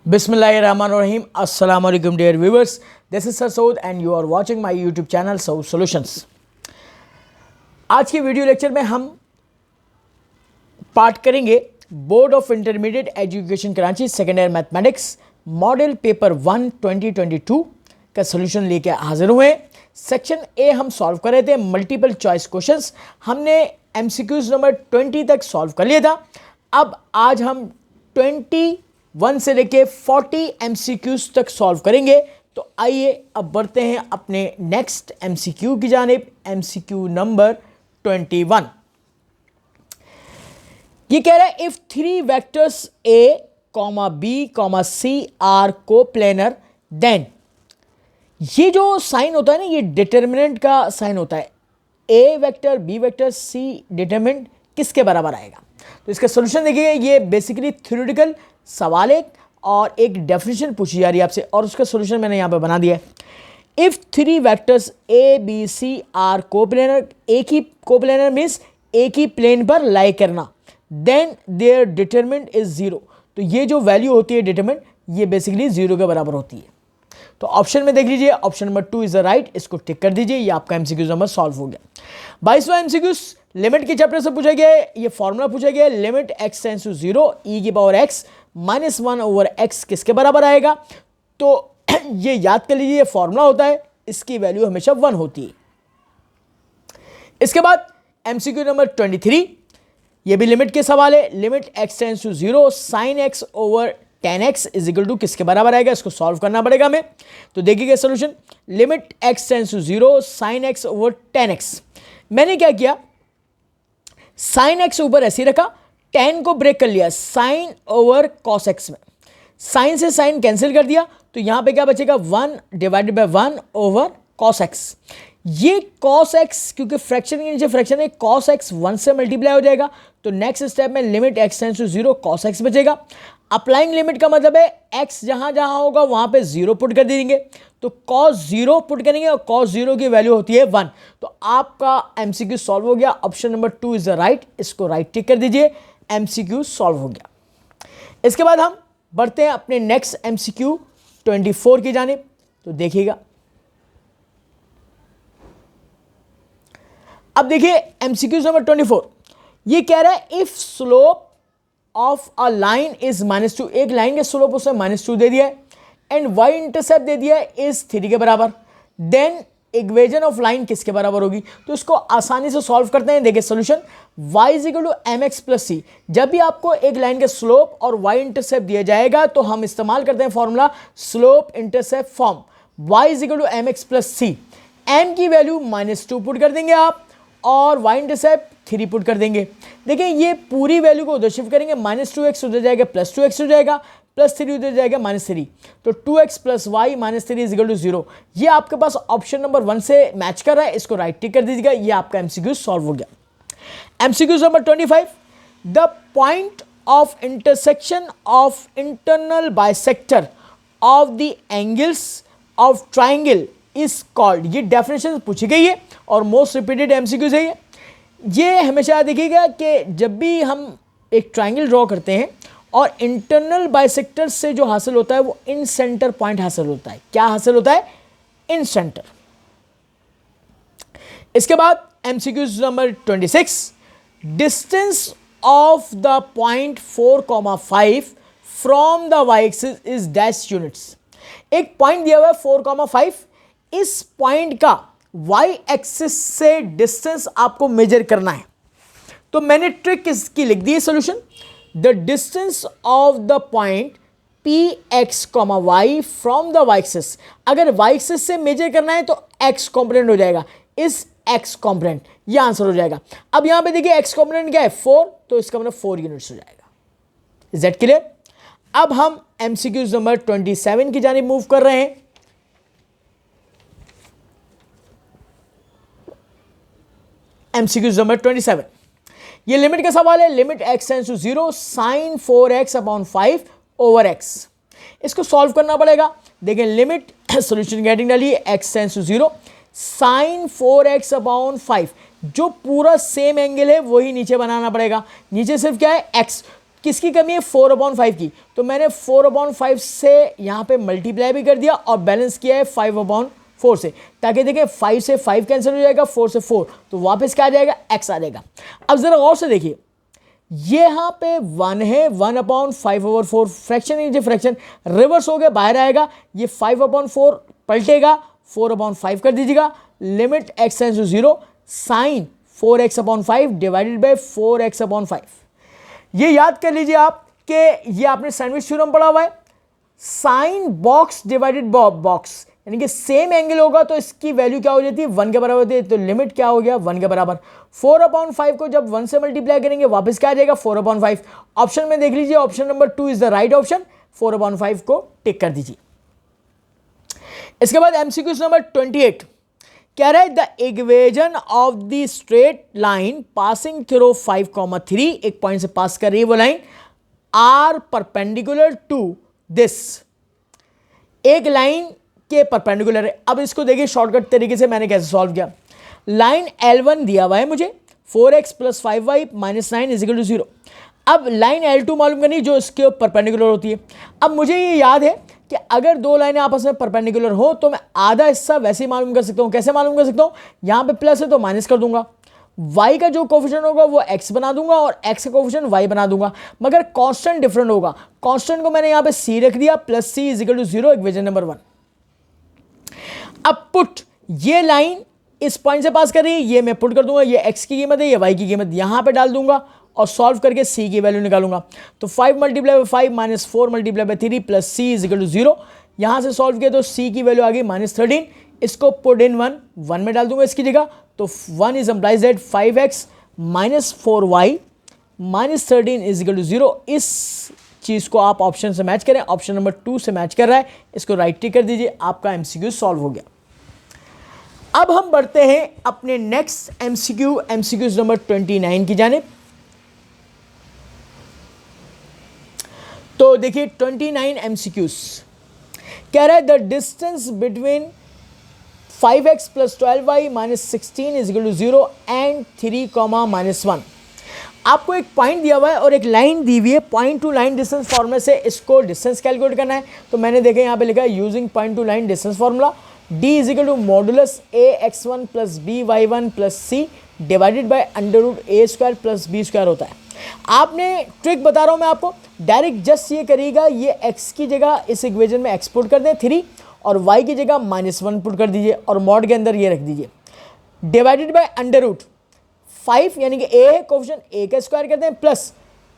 Bismillahirrahmanirrahim. Assalamu alaikum dear viewers. This is Sir Saud and you are watching my YouTube channel Saud Solutions. आज की video lecture में हम पाठ करेंगे board of intermediate education Karachi second year mathematics model paper 1 2022 का solution लेके हाजिर हुए। सेक्शन ए हम सॉल्व कर रहे थे मल्टीपल चॉइस क्वेश्चंस। हमने एमसीक्यूज नंबर 20 तक सॉल्व कर लिया था। अब आज हम 21 से लेके 40 एमसीक्यूज तक सॉल्व करेंगे। तो आइए अब बढ़ते हैं अपने नेक्स्ट एमसीक्यू की जानिब। एमसीक्यू नंबर 21 ये कह रहा है if three vectors a comma b comma c are coplanar then, ये जो साइन होता है ना ये डिटर्मिनेंट का साइन होता है। A vector B vector C determinant किसके बराबर आएगा। तो इसका सॉल्यूशन देखिए, ये बेसिकली थ्योरेटिकल सवाल है और एक डेफिनेशन पूछी जा रही है आपसे और उसका सॉल्यूशन मैंने यहाँ पे बना दिया है। If three vectors a b c are coplanar, एक ही कोप्लेनर मीन्स एक ही प्लेन पर लाई करना, then their determinant is zero. तो ये जो वैल्यू होती है डिटरमिनेंट, ये बेसिकली जीरो के बराबर होती है। तो ऑप्शन में देख लीजिए, option number 2 is the right. इसको टिक कर दीजिए, ये आपका एमसीक्यू नंबर सॉल्व हो गया। 22वां एमसीक्यू लिमिट के चैप्टर से पूछा गया है। ये फॉर्मूला पूछा गया है, limit x tends to 0 e की power x minus 1 over x किसके बराबर आएगा। तो ये याद कर लीजिए, ये फॉर्मूला होता है, इसकी वैल्यू हमेशा 1 होती है। इसके बाद एमसीक्यू नंबर 23, ये भी लिमिट के सवाल है। Limit x tends to 0 sine x over tan x is equal to किसके बराबर आएगा। इसको सॉल्व करना पड़ेगा हमें। तो देखिएगा solution, limit x tends to 0 sine x over tan x। मैंने क्या किया, साइन x ऊपर ऐसे ही रखा, tan को ब्रेक कर लिया साइन ओवर cos x में। साइन से साइन कैंसिल कर दिया, तो यहां पे क्या बचेगा 1 divided by 1 over cos x। ये cos x क्योंकि फ्रैक्शन के नीचे फ्रैक्शन है, cos x 1 से मल्टीप्लाई हो जाएगा। तो नेक्स्ट स्टेप में limit x tends to 0 cos x बचेगा। अप्लाइंग लिमिट का मतलब है x जहां जहां होगा वहां पे 0 पुट कर देंगे। तो cos 0 पुट करेंगे और cos 0 की वैल्यू होती है 1। तो आपका एमसीक्यू सॉल्व हो गया। Option number 2 is the right. इसको राइट टिक कर दीजिए, एमसीक्यू सॉल्व हो गया। इसके बाद हम बढ़ते हैं अपने नेक्स्ट एमसीक्यू 24 की जानिब। तो देखिएगा, अब देखिए एमसीक्यू नंबर 24, ये कह रहा है if slope of a line is -2, एक लाइन के स्लोप उसने -2 दे दिया है एंड वाई इंटरसेप्ट दे दिया है इज 3 के बराबर, देन इक्वेशन ऑफ लाइन किसके बराबर होगी। तो इसको आसानी से सॉल्व करते हैं। देखिए solution, y is equal to mx plus C. जब भी आपको एक लाइन के स्लोप और y इंटरसेप्ट दिया जाएगा तो हम इस्तेमाल करते हैं formula slope intercept form. y is equal to mx plus c. m की वैल्यू -2 पुट कर देंगे आप और y इंटरसेप्ट 3 पुट कर देंगे। देखिए ये पूरी वैल्यू को उधर शिफ्ट करेंगे, -2x उधर जाएगा, +2x हो जाएगा, +3 उधर जाएगा, -3। तो 2x plus y -3 is equal to 0। ये आपके पास ऑप्शन नंबर 1 से मैच कर रहा है। इसको राइट टिक कर दीजिएगा, ये आपका एमसीक्यू सॉल्व हो गया। MCQ number 25, the point of intersection of internal bisector of the angles of triangle is called. ये डेफिनेशन पूछी गई है और मोस्ट रिपीटेड एमसीक्यूज है ये हमेशा देखिएगा कि जब भी हम एक ट्राइंगल ड्रॉ करते हैं और इंटरनल बाइसेक्टर से जो हासिल होता है वो इन सेंटर पॉइंट हासिल होता है। क्या हासिल होता है? Incentre. इसके बाद MCQ number 26, distance of the point 4,5 from the y axis is dash units. एक पॉइंट दिया हुआ है 4,5, इस पॉइंट का वाई एक्सिस से डिस्टेंस आपको मेजर करना है। तो मैंने ट्रिक इसकी लिख दी है solution, the distance of the point P x comma y from the y axis. अगर वाई एक्सिस से मेजर करना है तो एक्स कॉम्पोनेंट हो जाएगा, इस एक्स कॉम्पोनेंट, ये आंसर हो जाएगा। अब यहां पे देखिए एक्स कॉम्पोनेंट क्या है 4, तो इसका मतलब 4 यूनिट्स हो जाएगा। Is that clear? अब हम एमसीक्यू नंबर 27 की जानिब मूव कर रहे हैं। एमसीक्यू नंबर 27, ये लिमिट का सवाल है। Limit x tends to 0 sine 4x upon 5 over x। इसको सॉल्व करना पड़ेगा। देखिए लिमिट सॉल्यूशन गेटिंग डाली है, x tends to 0 sine 4x upon 5। जो पूरा सेम एंगल है वही नीचे बनाना पड़ेगा। नीचे सिर्फ क्या है x, किसकी कमी है, 4/5 की, तो मैंने 4/5 से यहाँ पे मल्टीप्लाई भी कर दिया और बैलेंस किया है 5/4 से, ताकि देखिए 5 से 5 कैंसिल हो जाएगा, 4 से 4, तो वापस क्या आ जाएगा, x आ जाएगा। अब जरा और से देखिए, ये यहाँ पे 1 है, 1/5/4 फ्रैक्शन नीचे फ्रैक्शन रिवर्स हो गया, बाहर आएगा, ये 5/4 पलटेगा, 4/5 कर दीजिएगा, limit x tends to 0, sine 4x/5 divided by 4x/5। ये याद कर लीजिए आप कि ये आपने सैंडविच थ्योरम पढ़ा हुआ है, साइन बॉक्स डिवाइडेड बॉक्स, यानी कि सेम एंगल होगा तो इसकी वैल्यू क्या हो जाती है, 1 के बराबर होती है, तो लिमिट क्या हो गया, 1 के बराबर। 4/5 को जब 1 से मल्टीप्लाई करेंगे वापस क्या आ जाएगा, 4/5। ऑप्शन में देख लीजिए, option number 2 is the right option, 4/5 को टिक कर दीजिए। इसके बाद एमसीक्यू नंबर 28 कह रहा है, the equation of the straight line passing through 5,3, एक पॉइंट से पास कर रही है वो line, are perpendicular to this, एक लाइन के परपेंडिकुलर है। अब इसको देखिए शॉर्टकट तरीके से मैंने कैसे सॉल्व किया, लाइन L1 दिया हुआ है मुझे, 4x + 5y - 9 = 0। अब लाइन L2 मालूम करनी जो इसके परपेंडिकुलर होती है। अब मुझे ये याद है कि अगर दो लाइनें आपस में परपेंडिकुलर हो तो मैं आधा हिस्सा वैसे ही मालूम कर सकता हूँ। कैसे मालूम कर सकता हूँ, यहाँ पे प्लस है तो माइनस कर दूंगा, y का जो कोफिशिएंट होगा वो x बना दूंगा और x का कोफिशिएंट y बना दूंगा, मगर कांस्टेंट डिफरेंट होगा। कांस्टेंट को मैंने यहाँ पे c रख दिया, +c = 0, इक्वेशन नंबर 1। अब पुट, ये लाइन इस पॉइंट से पास कर रही है, ये मैं पुट कर दूंगा, ये x की कीमत है, ये y की कीमत यहां पे डाल दूंगा और सॉल्व करके c की वैल्यू निकालूंगा। तो 5 × 5 - 4 × 3 + c = 0, यहां से सॉल्व किया तो c की वैल्यू आ गई -13, इसको पुट इन 1 में डाल दूंगा इसकी जगह, तो 1 is employees that 5x - 4y - 13 = 0। इस चीज को आप ऑप्शन से मैच करें, ऑप्शन नंबर 2 से मैच कर रहा है, इसको राइट टिक कर दीजिए, आपका एमसीक्यू सॉल्व हो गया। अब हम बढ़ते हैं अपने नेक्स्ट एमसीक्यू नंबर 29 की जानिब। तो देखिए 29 एमसीक्यूज कह रहा है, the distance between 5x + 12y - 16 = 0 and 3, -1। आपको एक पॉइंट दिया हुआ है और एक लाइन दी हुई है, point two line distance formula से इसको डिस्टेंस कैलकुलेट करना है। तो मैंने देखा यहाँ पे लिखा है using point two line distance formula, d = modulus ax1 + by1 + c divided by √a² + b² होता है। आपने ट्रिक बता रहा हूँ मैं आपको, डायरेक्ट जस्ट ये करिएगा, ये x की जगह इस इक्वेशन में x पुट कर दें 3 और y की जगह -1 पुट कर दीजिए और मॉड के अंदर ये रख दीजिए, डिवाइडेड बाय √5, यानी कि a है कोफिशिएंट a का स्क्वायर कर दें, प्लस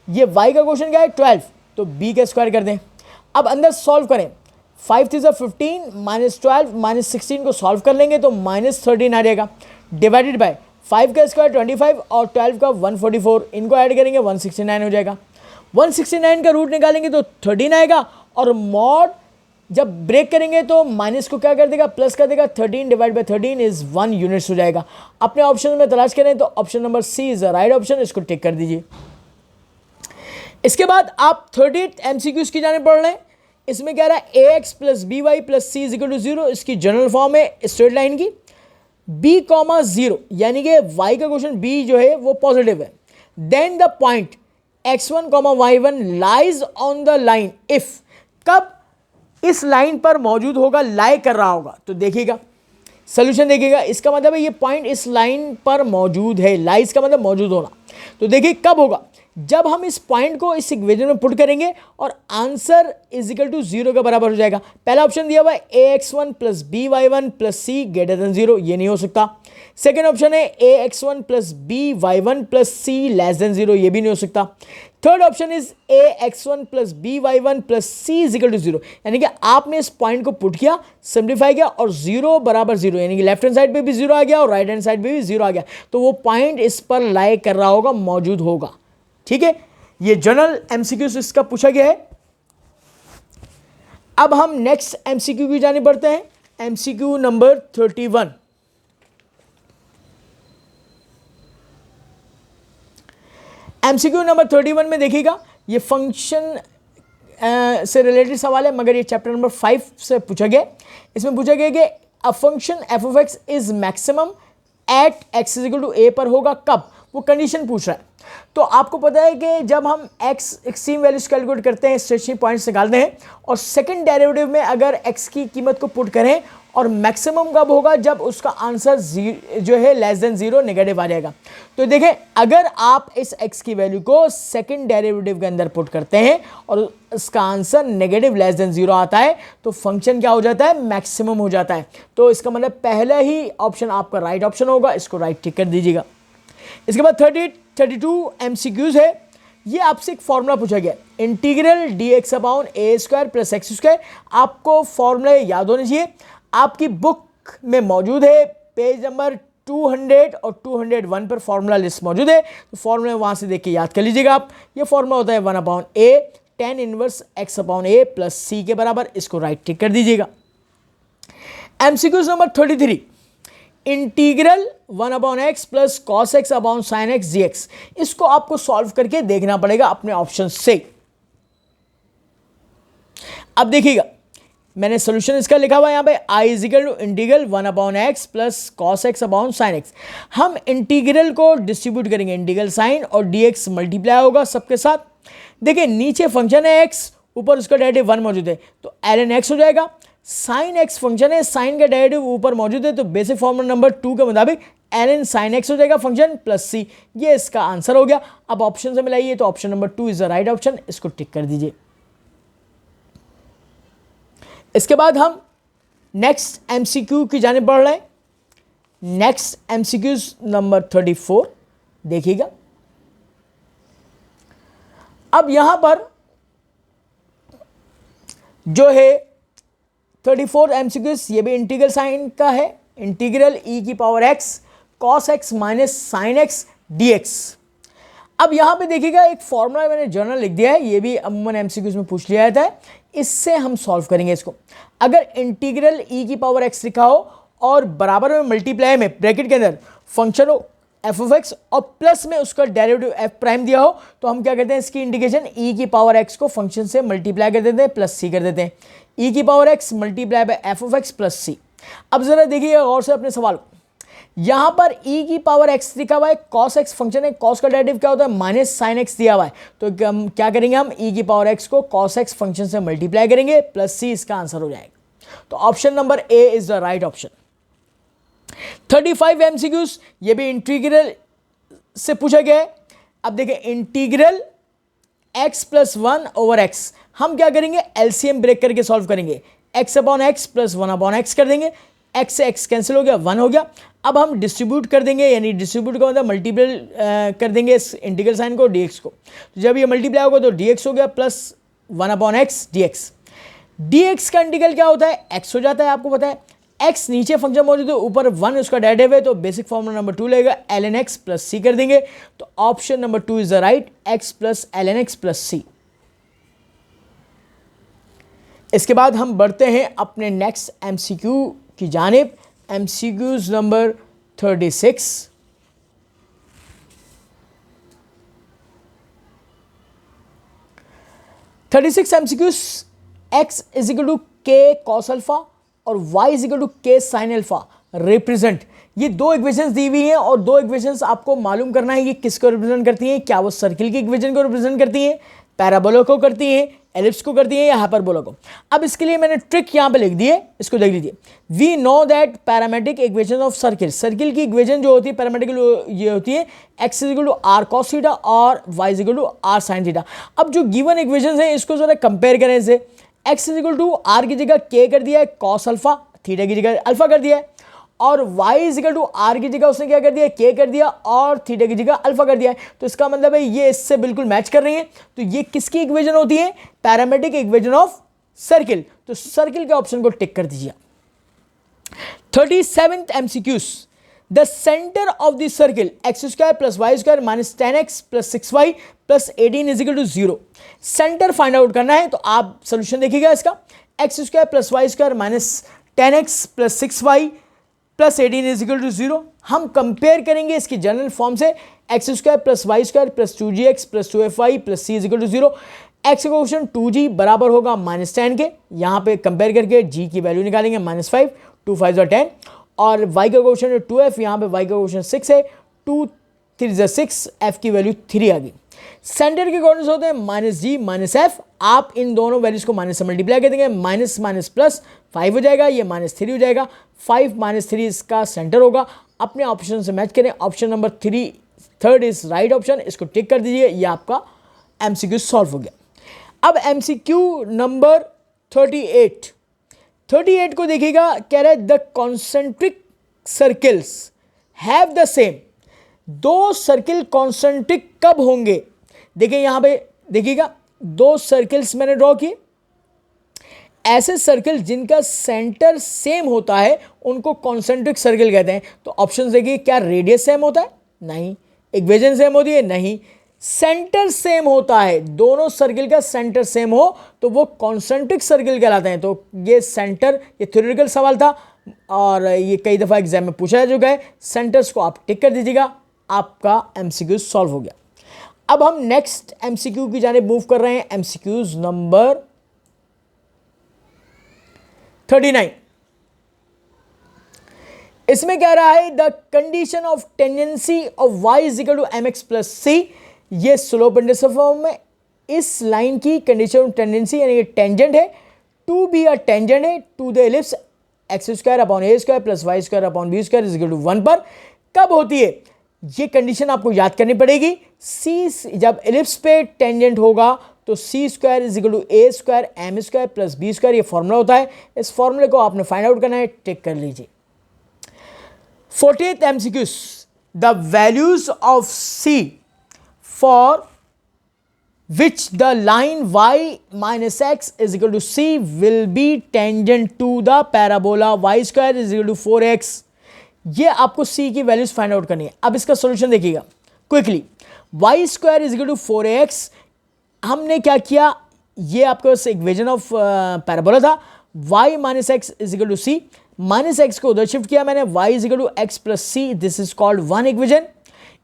ये y का कोफिशिएंट क्या है 12, तो b का स्क्वायर कर दें। अब अंदर सॉल्व करें, 5 3 15 -12 -16 को सॉल्व कर लेंगे तो -13 आ जाएगा, डिवाइडेड बाय 5 का स्क्वायर 25 और 12 का 144, इनको ऐड करेंगे 169 हो जाएगा। 169 का रूट निकालेंगे तो 13 आएगा और मॉड जब ब्रेक करेंगे तो माइनस को क्या कर देगा, प्लस कर देगा, 13 डिवाइड बाय 13 इज 1 यूनिट्स हो जाएगा। अपने ऑप्शन में तलाश करें तो option number C is the right option, इसको टिक कर दीजिए। इसके बाद आप 30 एमसीक्यूज की जाने पड़ रहे हैं। इसमें कह रहा है ax + by + c = 0, इसकी जनरल फॉर्म है स्ट्रेट लाइन की, b, 0, यानी कि y का क्वेश्चन b जो है वो पॉजिटिव है, then the point x1, y1 lies on the line if, कब इस लाइन पर मौजूद होगा, लाई कर रहा होगा, तो देखिएगा सोल्यूशन देखिएगा, इसका मतलब है ये पॉइंट इस लाइन पर मौजूद है, लाइज का मतलब मौजूद होना। तो देखिए कब होगा, जब हम इस पॉइंट को इस इक्वेशन में पुट करेंगे और आंसर = 0 के बराबर हो जाएगा। पहला ऑप्शन दिया हुआ है ax1 + by1 + c > 0, ये नहीं हो सकता। सेकेंड ऑप्शन है ax1 + by1 + c < 0, ये भी नहीं हो सकता। Third option is ax1 + by1 + c = 0, यानी कि आपने इस पॉइंट को पुट किया, सिंप्लीफाई किया और 0 = 0, यानी कि लेफ्ट हैंड साइड पे भी 0 आ गया और राइट हैंड साइड पे भी 0 आ गया, तो वो पॉइंट इस पर लाई कर रहा होगा, मौजूद होगा। ठीक है, ये जनरल एमसीक्यू से इसका पूछा गया है। अब हम नेक्स्ट एमसीक्यू की जाने बढ़ते हैं, एमसीक्यू नंबर 31। एमसीक्यू नंबर 31 में देखिएगा, ये फंक्शन से रिलेटेड सवाल है, मगर ये चैप्टर नंबर 5 से पूछा गया। इसमें पूछा गया कि a function f(x) is maximum at x = a पर होगा कब, वो कंडीशन पूछ रहा है। तो आपको पता है कि जब हम x एक्सट्रीम वैल्यूज कैलकुलेट करते हैं, स्ट्रेचिंग पॉइंट्स निकालते हैं, और सेकंड डेरिवेटिव में अगर x की कीमत को पुट करें, और मैक्सिमम कब होगा, जब उसका आंसर जो है लेस देन 0 नेगेटिव आ जाएगा। तो देखें, अगर आप इस x की वैल्यू को सेकंड डेरिवेटिव के अंदर पुट करते हैं और इसका आंसर नेगेटिव लेस देन 0 आता है, तो फंक्शन क्या हो जाता है, मैक्सिमम हो जाता है। तो इसका मतलब पहला ही ऑप्शन आपका राइट ऑप्शन होगा, इसको राइट टिक कर दीजिएगा। इसके बाद 32 MCQs है। ये आपसे एक फॉर्मूला पूछा गया, इंटीग्रल dx अपॉन ए स्क्वायर प्लस एक्स स्क्वायर। आपको फॉर्मूला याद होने चाहिए, आपकी बुक में मौजूद है, पेज नंबर 200 और 201 पर फॉर्मूला लिस्ट मौजूद है, तो फॉर्मूला वहां से देख के याद कर लीजिएगा आप। ये फॉर्मूला होता है 1 अपॉन ए tan इनवर्स x अपॉन ए प्लस सी के बराबर, इसको राइट टिक कर दीजिएगा। MCQ number 33, integral 1 upon x plus cos x upon sine x dx। इसको आपको सॉल्व करके देखना पड़ेगा अपने ऑप्शन से। अब देखिएगा, मैंने सोल्यूशन इसका लिखा हुआ है यहाँ पे, i is equal to integral 1 upon x plus cos x upon sine x. हम इंटीग्रल को डिस्ट्रीब्यूट करेंगे, इंटीग्रल साइन और dx मल्टीप्लाई होगा सबके साथ। देखिए, नीचे फंक्शन है x, ऊपर उसका डेरिवेटिव 1 मौजूद है, तो ln x हो जाएगा। साइन x फंक्शन है, साइन का डेरिवेटिव ऊपर मौजूद है, तो बेसिक फॉर्मूला नंबर 2 के मुताबिक ln sin x हो जाएगा फंक्शन प्लस c। ये इसका आंसर हो गया। अब ऑप्शन से मिलाइए, तो option number 2 is the right option, इसको टिक कर दीजिए। इसके बाद हम नेक्स्ट MCQ की जाने बढ़ रहे हैं। नेक्स्ट MCQ नंबर 34 देखिएगा। अब यहां पर जो है 34 MCQ, ये भी इंटीग्रल साइन का है, इंटीग्रल e की power x cos x minus sine x dx। अब यहां पे देखिएगा, एक फॉर्मूला मैंने जर्नल लिख दिया है, ये भी अमूमन MCQs में पूछ लिया जाता है, इससे हम सॉल्व करेंगे इसको। अगर इंटीग्रल e की पावर x लिखा हो और बराबर में मल्टीप्लाई में ब्रैकेट के अंदर फंक्शन हो f ऑफ x और प्लस में उसका डेरिवेटिव f प्राइम दिया हो, तो हम क्या करते हैं, इसकी इंडिकेशन e की पावर x को फंक्शन से मल्टीप्लाई कर देते हैं, प्लस c कर देते हैं। e की power x multiply by f of x plus c। अब जरा देखिएगा गौर से अपने सवाल, यहां पर e की पावर x लिखा हुआ है, cos x फंक्शन है, cos का डेरिवेटिव क्या होता है, माइनस साइन x दिया हुआ है, तो हम क्या करेंगे, हम e की पावर x को cos x फंक्शन से मल्टीप्लाई करेंगे, प्लस c इसका आंसर हो जाएगा। तो option number A is the right option. 35 MCQs, ये भी इंटीग्रल से पूछा गया है। अब देखिए, integral x plus 1 over x, हम क्या करेंगे, एलसीएम ब्रेक करके सॉल्व करेंगे, x upon x plus 1 upon x कर देंगे, x से x कैंसिल हो गया, 1 हो गया। अब हम डिस्ट्रीब्यूट कर देंगे, यानी डिस्ट्रीब्यूट का मतलब मल्टीपल कर देंगे इस इंटीग्रल साइन को dx को, तो जब ये मल्टीप्लाई होगा तो dx हो गया plus 1 upon x dx। dx का इंटीग्रल क्या होता है, x हो जाता है, आपको पता है। x नीचे फंक्शन मौजूद है, ऊपर 1 उसका डेरिवेटिव है, तो बेसिक फॉर्मूला नंबर 2 लेगा, ln x प्लस c कर देंगे, तो option number 2 is the right, x plus ln x plus c। इसके बाद हम बढ़ते हैं अपने नेक्स्ट MCQ की जानिब। MCQs number 36। MCQs, x is equal to k cos alpha और y is equal to k sine alpha represent. ये दो इक्वेशंस दी हुई हैं और दो इक्वेशंस आपको मालूम करना है ये किसको रिप्रेजेंट करती हैं, क्या वो सर्किल की इक्वेशन को रिप्रेजेंट करती हैं, पैराबोला को करती हैं, एलिप्स को करती है या हाइपरबोला को। अब इसके लिए मैंने ट्रिक यहां पे लिख दी है, इसको देख लीजिए। We know that parametric equation of circle, circle की इक्वेशन जो होती है पैरामेट्रिक ये होती है x is equal to r cos theta और y is equal to r sine theta. अब जो गिवन इक्वेशन है इसको जरा कंपेयर करें इसे, x is equal to r की जगह k कर दिया है, कॉस अल्फा, थीटा की जगह अल्फा कर दिया है, और y is equal to r की जगह उसने क्या कर दिया, k कर दिया, और थीटा की जगह अल्फा कर दिया है। तो इसका मतलब है ये इससे बिल्कुल मैच कर रही है। तो ये किसकी इक्वेशन होती है, पैरामेट्रिक इक्वेशन ऑफ सर्किल। तो सर्किल के ऑप्शन को टिक कर दीजिए। 37th MCQs, the centre of the circle x square plus y square minus 10x plus 6y plus 18 is equal to 0। Centre find out करना है, तो आप सोल्यूशन देखिएगा इसका, x square plus y square minus 10x plus 6y plus 18 is equal to 0। हम compare करेंगे इसकी general form से, x square plus y square plus 2gx plus 2fy plus c is equal to 0। X का question 2g बराबर होगा minus 10 के, यहाँ पे कंपेयर करके g की वैल्यू निकालेंगे -5, 2 5 10, और y का क्वेश्चन 2f, यहाँ पे y का क्वेश्चन 6 है, 2 3 × 6, f की वैल्यू 3 आ गई। सेंटर के कोऑर्डिनेट्स होते हैं -g -f, आप इन दोनों वैल्यूज को माइनस से मल्टीप्लाई कर देंगे, माइनस माइनस प्लस 5 हो जाएगा, ये -3 हो जाएगा, 5 -3 इसका सेंटर होगा। अपने ऑप्शन से मैच करें, option number 3 third is right option, इसको टिक कर दीजिए, ये आपका MCQ सॉल्व हो गया। अब MCQ नंबर 38 को देखिएगा, कह रहा है the concentric circles have the same, दो सर्किल कॉन्सेंट्रिक कब होंगे। देखिए यहां पे देखिएगा, दो सर्किल्स मैंने ड्रॉ किए, ऐसे सर्किल जिनका सेंटर सेम होता है उनको कॉन्सेंट्रिक सर्किल कहते हैं। तो ऑप्शन देखिए, क्या रेडियस सेम होता है, नहीं, इक्वेशन सेम होती है, नहीं, सेंटर सेम होता है, दोनों सर्किल का सेंटर सेम हो तो वो कॉन्सेंट्रिक सर्किल कहलाते हैं। तो ये सेंटर, ये थ्योरेटिकल सवाल था और ये कई दफ़ा एग्जाम में पूछा जा चुका है। सेंटर्स को आप टिक कर दीजिएगा, आपका MCQ सॉल्व हो गया। अब हम नेक्स्ट MCQ की जाने मूव कर रहे हैं, MCQs नंबर 39। इसमें कह रहा है the condition of tendency of y is equal to mx plus C, ये स्लोप इंटरसेप्ट फॉर्म में इस लाइन की कंडीशन ऑफ टेंडेंसी यानी ये टेंजेंट है, टू बी अ टेंजेंट है to the ellipse x² upon a² plus y² upon b² is equal to 1 पर कब होती है। ये कंडीशन आपको याद करनी पड़ेगी। c जब एलिप्स पे टेंजेंट होगा तो c² is equal to a² m² plus b², ये फॉर्मूला होता है। इस फॉर्मूले को आपने फाइंड आउट करना है, टिक कर लीजिए। 40th MCQ, the values of C for which the line y minus x is equal to C will be tangent to the parabola y² is equal to 4x। ये आपको C की values find out करनी है। अब इसका solution देखिएगा quickly, y² is equal to 4x, हमने क्या किया, ये आपका इक्वेशन ऑफ पैराबोला था, y minus x is equal to C, minus x को उधर शिफ्ट किया मैंने, y is equal to x plus c, this is called one equation,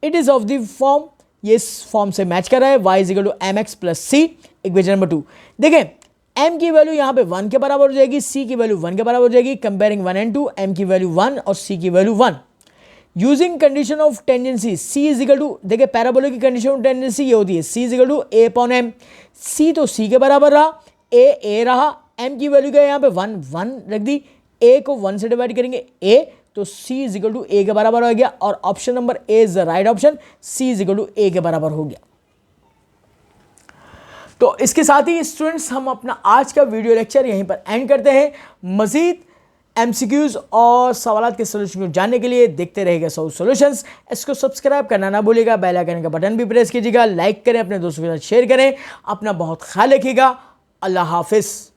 it is of the form, ये इस फॉर्म से मैच कर रहा है, y is equal to m x plus c, equation number 2। देखें m की वैल्यू यहाँ पे 1 के बराबर हो जाएगी, c की वैल्यू 1 के बराबर हो जाएगी, कंपेयरिंग 1 and 2, m की वैल्यू 1 और c की value 1। Using condition of tendency c is equal to, देखिए पैराबोला की कंडीशन ऑफ टेंडेंसी ये होती है c is equal to a upon m, c तो c के बराबर रहा, a रहा, m की वैल्यू क्या है यहाँ पे 1 रख दी, a को 1 से डिवाइड करेंगे a, तो c is equal to a के बराबर हो गया और option number a is the right option, c is equal to a के बराबर हो गया। तो इसके साथ ही स्टूडेंट्स हम अपना आज का वीडियो लेक्चर यहीं पर एंड करते हैं। मजीद MCQs और सवालात के सोल्यूशन को जानने के लिए देखते रहेगा सौ सॉल्यूशंस। इसको सब्सक्राइब करना ना भूलिएगा, बेल आइकन का बटन भी प्रेस कीजिएगा, लाइक करें, अपने दोस्तों के साथ शेयर करें, अपना बहुत ख्याल रखिएगा। अल्लाह हाफिज़।